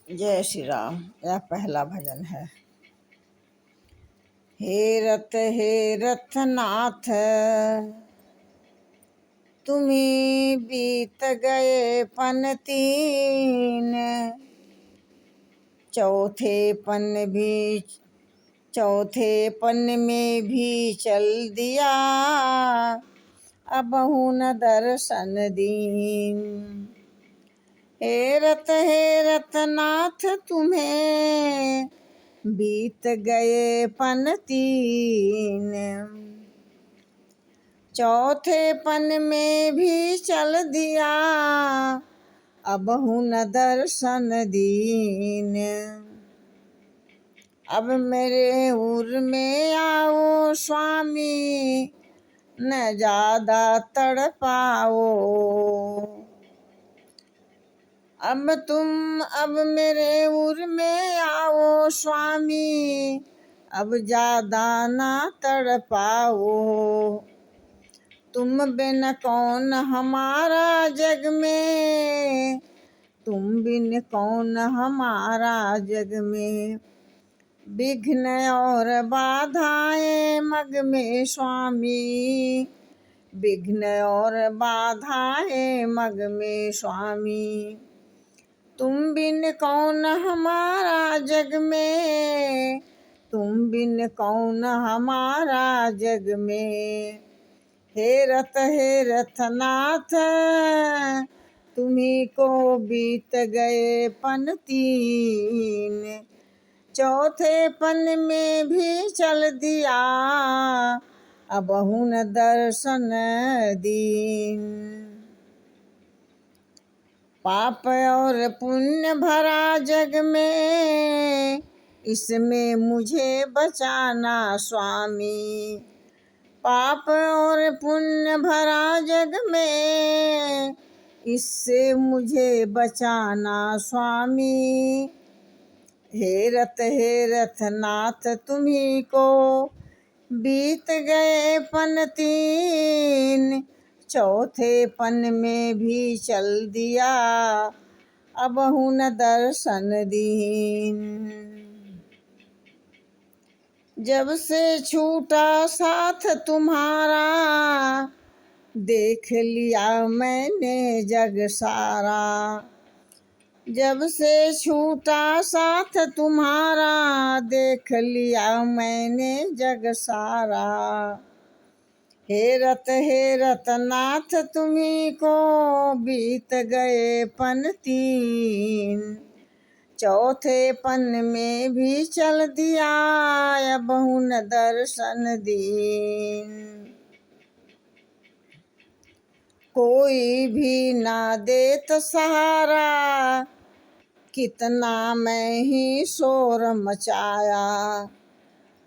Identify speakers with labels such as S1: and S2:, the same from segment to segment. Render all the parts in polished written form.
S1: जय श्री राम। यह पहला भजन है। हे रथ नाथ, तुम्ही बीत गए पन तीन, चौथे पन में भी चल दिया, अबहु न दर्शन दीन। हे रथ नाथ, तुम्हें बीत गए पन तीन, चौथे पन में भी चल दिया, अबहु न दर्शन दीन। अब मेरे उर में आओ स्वामी, न ज्यादा तड़पाओ। अब मेरे उर में आओ स्वामी, अब ज्यादा ना तड़पाओ। तुम बिन कौन हमारा जग में, तुम बिन कौन हमारा जग में। विघ्न और बाधाएं मग में स्वामी, विघ्न और बाधाएं मग में स्वामी। तुम बिन कौन हमारा जग में, तुम बिन कौन हमारा जग में। हे रथ नाथ, तुम्ही को बीत गए पन तीन, चौथे पन में भी चल दिया, अबहु न दर्शन दीन। पाप और पुण्य भरा जग में, इसमें मुझे बचाना स्वामी। पाप और पुण्य भरा जग में, इससे मुझे बचाना स्वामी। हे रथ नाथ, तुम्ही को बीत गए पन तीन, चौथे पन में भी चल दिया, अबहु न दर्शन दीन। जब से छूटा साथ तुम्हारा, देख लिया मैंने जग सारा। जब से छूटा साथ तुम्हारा, देख लिया मैंने जग सारा। हे रथ नाथ, तुम्ही को बीत गए पन तीन, चौथे पन में भी चल दिया, अबहु न दर्शन दीन। कोई भी ना देत सहारा, कितना मैं ही शोर मचाया।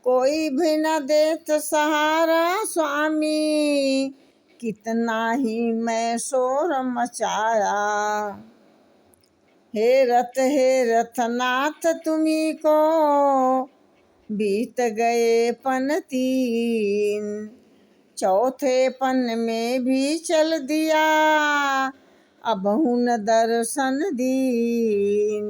S1: कोई भी न देत सहारा स्वामी, कितना ही मैं शोर मचाया। हे रथ नाथ, तुम्ही को बीत गए पन तीन, चौथे पन में भी चल दिया, अबहु न दर्शन दीन।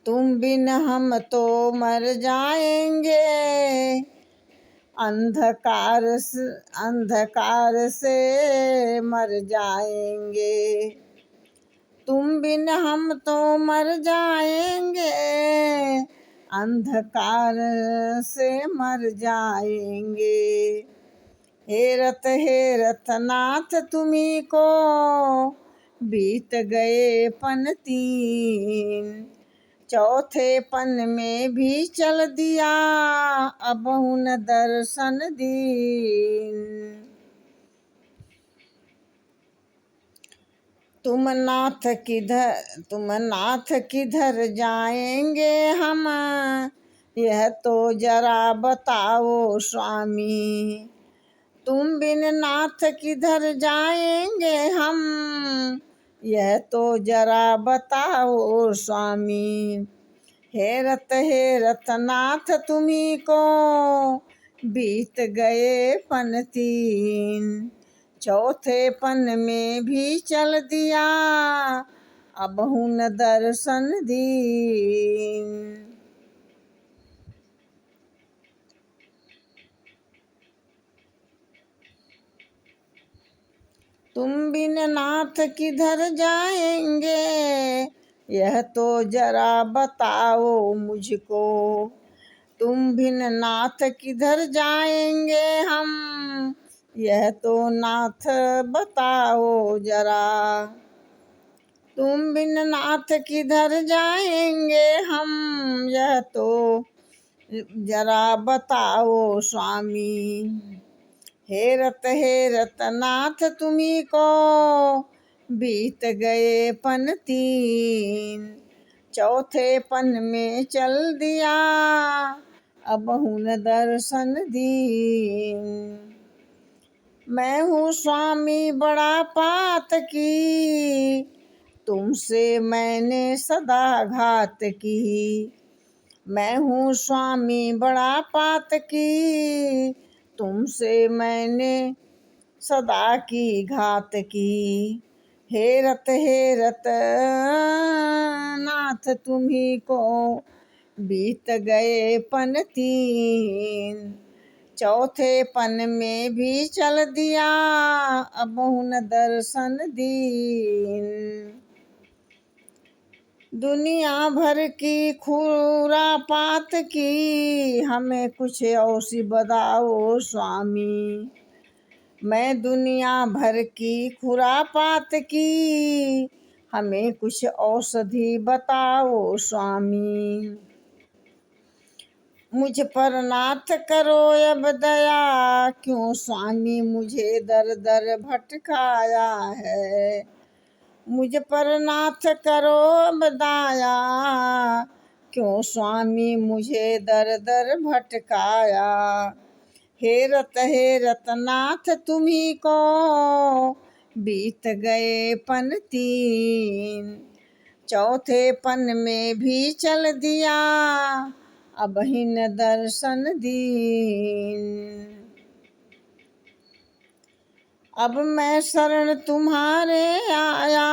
S1: तुम बिन हम तो मर जाएंगे, अंधकार से मर जाएंगे। तुम बिन हम तो मर जाएंगे, अंधकार से मर जाएंगे। हे रथ नाथ, तुम्ही को बीत गए पन तीन, चौथे पन में भी चल दिया, अबहु न दर्शन दीन। तुम नाथ किधर जाएंगे हम, यह तो जरा बताओ स्वामी। तुम बिन नाथ किधर जाएंगे हम, यह तो जरा बताओ स्वामी। हे रथ नाथ, तुम्ही को बीत गए पन तीन, चौथे पन में भी चल दिया, अबहुँ न दर्शन दीन। तुम बिन नाथ किधर जाएंगे, यह तो जरा बताओ मुझको। तुम बिन नाथ किधर जाएंगे हम, यह तो नाथ बताओ जरा। तुम बिन नाथ किधर जाएंगे हम, यह तो जरा बताओ स्वामी। हेरत नाथ तुम्ही को, बीत गए पन तीन। चौथे पन में चल दिया, अबहुँ न दर्शन दीन। मैं हूँ स्वामी बड़ा पातकी, तुमसे मैंने सदा घात की। मैं हूँ स्वामी बड़ा पातकी, तुमसे मैंने सदा की घात की। हेरत नाथ तुम्ही को, बीत गए पन तीन। चौथे पन में भी चल दिया, अबहुँ न दर्शन दीन। दुनिया भर की खुरापात की, हमें कुछ औसी बताओ स्वामी। मैं दुनिया भर की खुरापात की, हमें कुछ औषधि बताओ स्वामी। मुझ पर नाथ करो अब दया, क्यों स्वामी मुझे दर दर भटकाया है। मुझ पर नाथ करो अब दया, क्यों स्वामी मुझे दर दर भटकाया। हेरत नाथ तुम्ही को, बीत गए पन तीन। चौथे पन में भी चल दिया, अबहिँ न दर्शन दीन। अब मैं शरण तुम्हारे आया,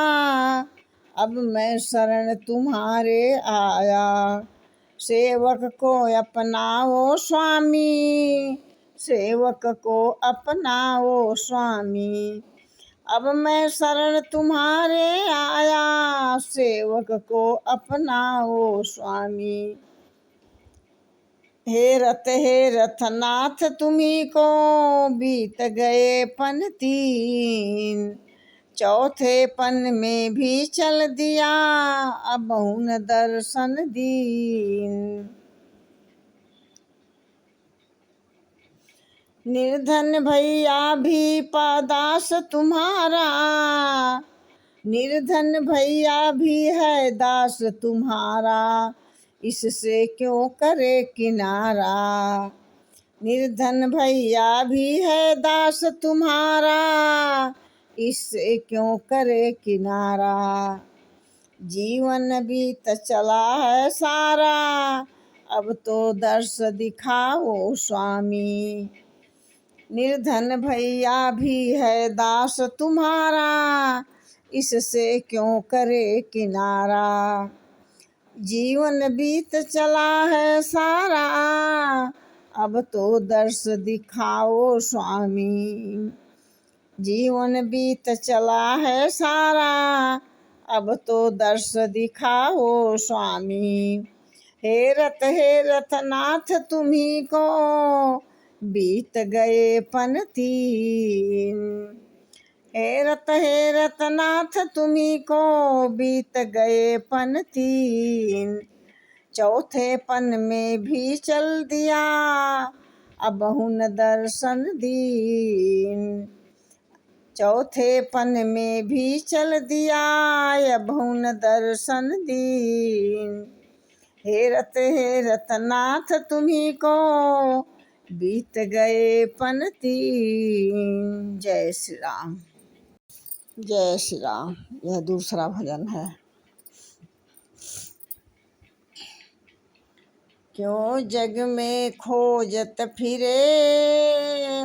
S1: अब मैं शरण तुम्हारे आया। सेवक को अपनाओ स्वामी, सेवक को अपनाओ स्वामी। अब मैं शरण तुम्हारे आया, सेवक को अपनाओ स्वामी। हेरत नाथ तुम्ही को, बीत गए पन तीन। चौथे पन में भी चल दिया, अबहुँ न दर्शन दीन। निर्धन भैया भी पादास तुम्हारा, निर्धन भैया भी है दास तुम्हारा। इससे क्यों करे किनारा, निर्धन भैया भी है दास तुम्हारा। इससे क्यों करे किनारा। जीवन बीत चला है सारा, अब तो दर्श दिखाओ स्वामी। निर्धन भैया भी है दास तुम्हारा, इससे क्यों करे किनारा। जीवन बीत चला है सारा, अब तो दर्श दिखाओ स्वामी। जीवन बीत चला है सारा, अब तो दर्श दिखाओ स्वामी। हेरत नाथ तुम्ही को, बीत गए पन तीन। हेरत नाथ तुम्ही को, बीत गए पन तीन। चौथे पन में भी चल दिया, अबहुँ न दर्शन दीन। चौथे पन में भी चल दिया, अबहुँ न दर्शन दीन। हेरत नाथ तुम्ही को, बीत गए पन तीन। जय श्री राम, जय श्री राम। यह दूसरा भजन है। क्यों जग में खोजत फिरे,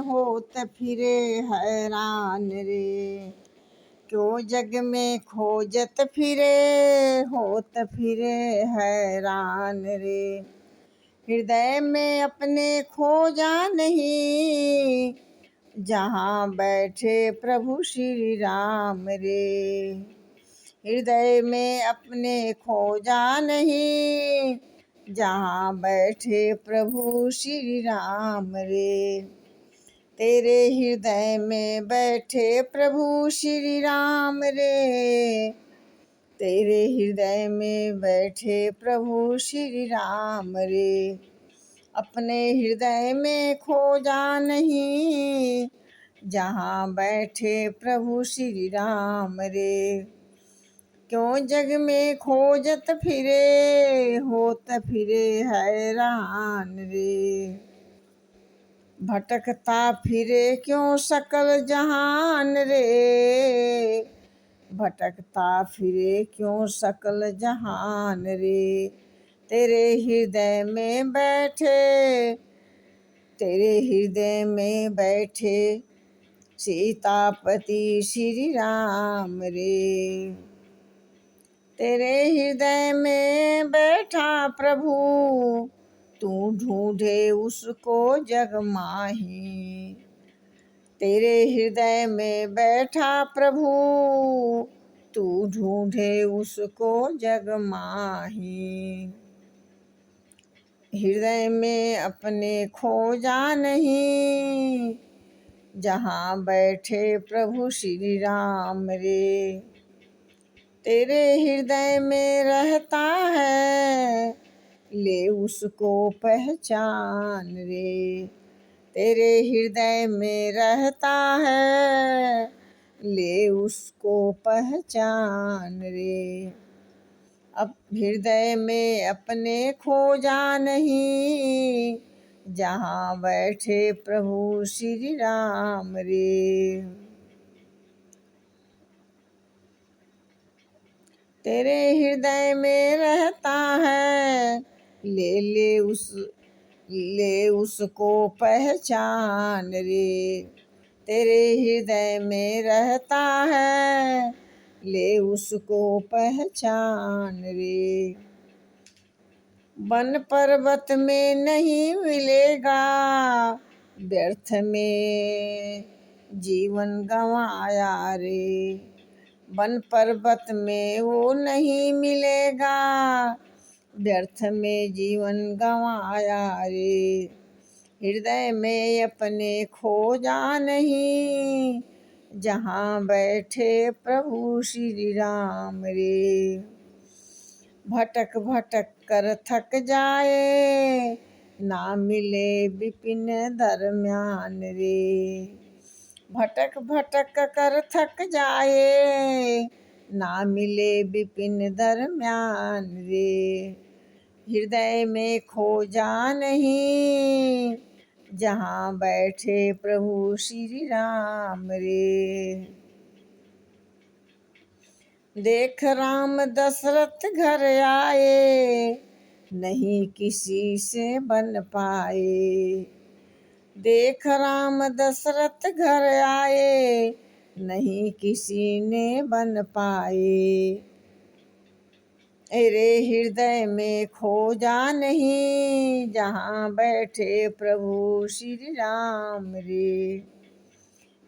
S1: होत फिरे हैरान रे। क्यों जग में खोजत फिरे, होत फिरे हैरान रे। हृदय में अपने खोजा नहीं, जहाँ बैठे प्रभु श्री राम रे। हृदय में अपने खोजा नहीं, जहाँ बैठे प्रभु श्री राम रे। तेरे हृदय में बैठे प्रभु श्री राम रे। तेरे हृदय में बैठे प्रभु श्री राम रे। अपने हृदय में खोजा नहीं, जहाँ बैठे प्रभु श्री राम रे। क्यों जग में खोजत फिरे, होत फिरे हैरान रे। भटकता फिरे क्यों सकल जहान रे। भटकता फिरे क्यों सकल जहान रे। तेरे हृदय में बैठे, तेरे हृदय में बैठे सीतापति श्री राम रे। तेरे हृदय में बैठा प्रभु, तू ढूंढे उसको जग माही। तेरे हृदय में बैठा प्रभु, तू ढूंढे उसको जग माही। हृदय में अपने खोजा नहीं, जहाँ बैठे प्रभु श्री राम रे। तेरे हृदय में रहता है, ले उसको पहचान रे। तेरे हृदय में रहता है, ले उसको पहचान रे। अब हृदय में अपने खोजा नहीं, जहाँ बैठे प्रभु श्री राम रे। तेरे हृदय में रहता है, ले उसको पहचान रे। तेरे हृदय में रहता है, ले उसको पहचान रे। वन पर्वत में नहीं मिलेगा, व्यर्थ में जीवन गंवाया रे। वन पर्वत में वो नहीं मिलेगा, व्यर्थ में जीवन गंवाया रे। हृदय में अपने खोजा नहीं, जहाँ बैठे प्रभु श्री राम रे। भटक भटक कर थक जाए, ना मिले विपिन दरम्यान रे। भटक भटक कर थक जाए, ना मिले विपिन दरम्यान रे। हृदय में खोजा नहीं, जहाँ बैठे प्रभु श्री राम रे। देख राम दशरथ घर आए, नहीं किसी से बन पाए। देख राम दशरथ घर आए, नहीं किसी ने बन पाए। तेरे हृदय में खोजा नहीं, जहाँ बैठे प्रभु श्री राम रे।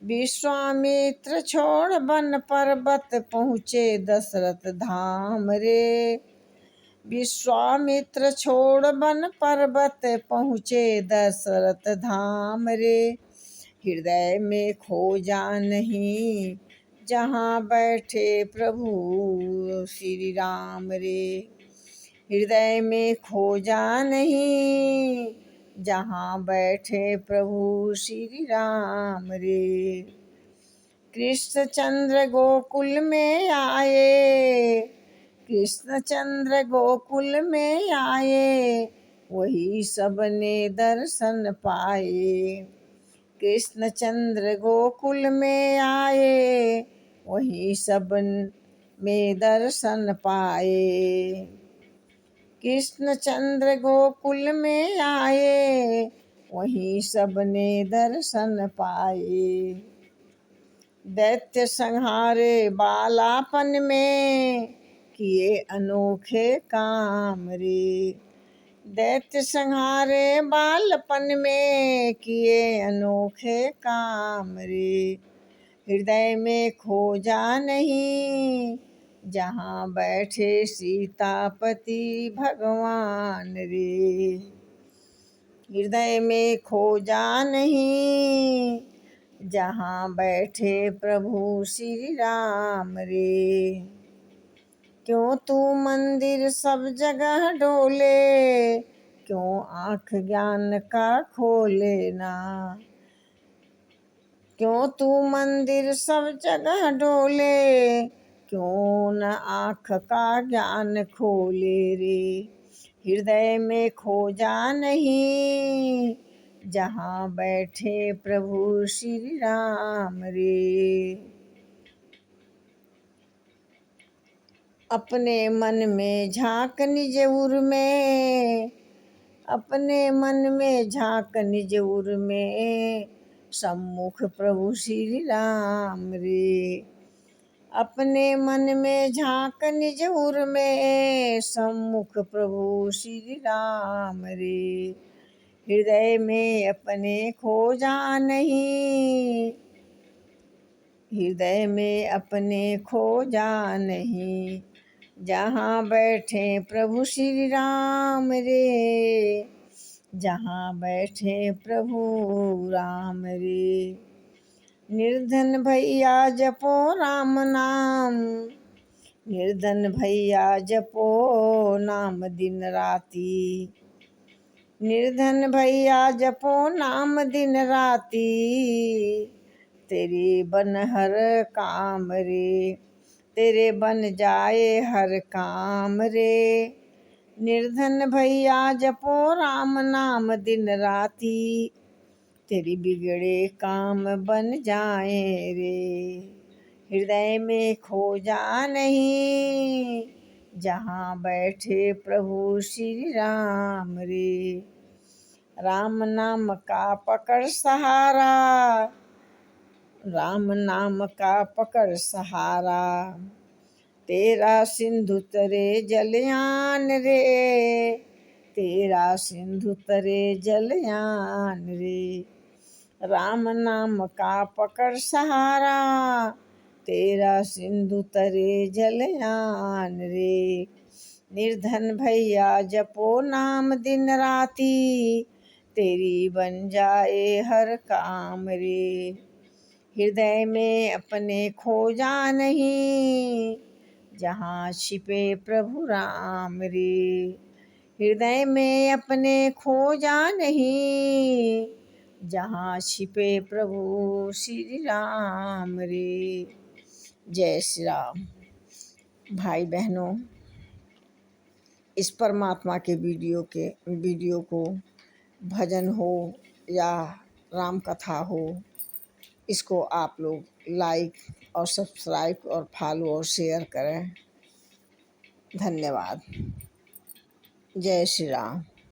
S1: विश्वामित्र छोड़ वन पर्वत पहुँचे दशरथ धाम रे। विश्वामित्र छोड़ वन पर्वत पहुँचे दशरथ धाम रे। हृदय में खोजा नहीं, जहाँ बैठे प्रभु श्री राम रे। हृदय में खोजा नहीं, जहाँ बैठे प्रभु श्री राम रे। कृष्णचंद्र गोकुल में आए, कृष्णचंद्र गोकुल में आए, वही सबने दर्शन पाए। कृष्णचंद्र गोकुल में आए, वही सब में दर्शन पाए। कृष्णचंद्र गोकुल में आए, वहीं सबने दर्शन पाए। दैत्य संहारे बालापन में, किए अनोखे काम रे। दैत्य संहारे बालपन में, किए अनोखे काम रे। हृदय में खोजा नहीं, जहाँ बैठे सीतापति भगवान रे। हृदय में खोजा नहीं, जहाँ बैठे प्रभु श्री राम रे। क्यों तू मंदिर सब जगह डोले, क्यों आँख ज्ञान का खोले ना। क्यों तू मंदिर सब जगह डोले, क्यों न आँख का ज्ञान खोले रे। हृदय में खोजा नहीं, जहाँ बैठे प्रभु श्री राम रे। अपने मन में झांक निज उर में, अपने मन में झांक निज उर में, सम्मुख प्रभु श्री राम रे। अपने मन में झांक निज उर में, सम्मुख प्रभु श्री राम रे। हृदय में अपने खोजा नहीं, हृदय में अपने खोजा नहीं, जहाँ बैठे प्रभु श्री राम रे। जहाँ बैठे प्रभु राम रे। निर्धन भैया जपो राम नाम, निर्धन भैया जपो नाम दिन राती। निर्धन भैया जपो नाम दिन राती, तेरे बन हर काम रे। तेरे बन जाए हर काम रे। निर्धन भैया जपो राम नाम दिन राती, तेरी बिगड़े काम बन जाए रे। हृदय में खोजा नहीं, जहाँ बैठे प्रभु श्री राम रे। राम नाम का पकड़ सहारा, राम नाम का पकड़ सहारा, तेरा सिंधु तरे जलयान रे। तेरा सिंधु तरे जलयान रे। राम नाम का पकड़ सहारा, तेरा सिंधु तरे जलयान रे। निर्धन भैया जपो नाम दिन राती, तेरी बन जाए हर काम रे। हृदय में अपने खोजा नहीं, जहाँ छिपे प्रभु राम रे। हृदय में अपने खोजा नहीं, जहाँ छिपे प्रभु श्री राम रे। जय श्री राम। भाई बहनों, इस परमात्मा के वीडियो को भजन हो या राम कथा हो, इसको आप लोग लाइक और सब्सक्राइब और फॉलो और शेयर करें। धन्यवाद। जय श्री राम।